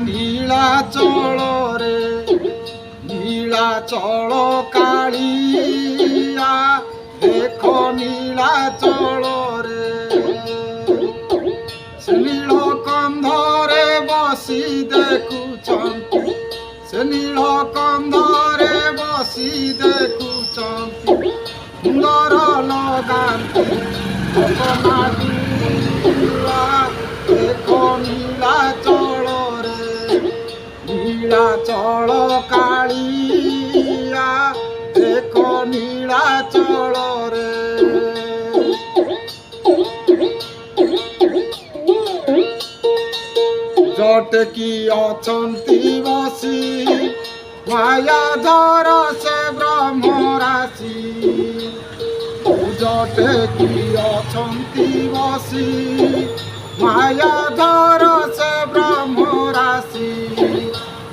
নীলাচল রে নীলাচল কালিয়া দেখো নীলাচল রে ସେ ନୀଳ କନ୍ଧରେ ବସି ଦେଖୁଛନ୍ତି ସେ ନୀଳ କନ୍ଧରେ ବସି ଦେଖୁଛନ୍ତି ସୁନ୍ଦର ଲଗାନ୍ତି ଦେଖ ନୀଳାଚଳରେ নীলাচল কালিয়া দেখো নীলাচଳରେ জটকি অছন্তি বসি মায়াধর সে ব্রহ্ম রাশি জটকি অছন্তি বসি মায়াধর সে ব্রহ্ম রাশি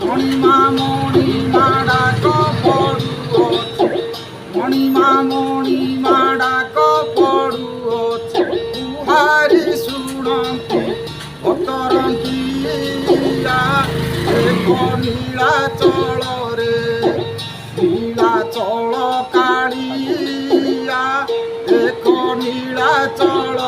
মণিমা ডাক পড়ুଅଛି মণিমা ডাক ପଡ଼ୁଅଛି କୁହାରି ଶୁଣନ୍ତି ଭକ୍ତରଙ୍କିଆ ଦେଖ নীলাচଳରେ নীলাচল କାଳିଆ ଦେଖ নীলাଚଳ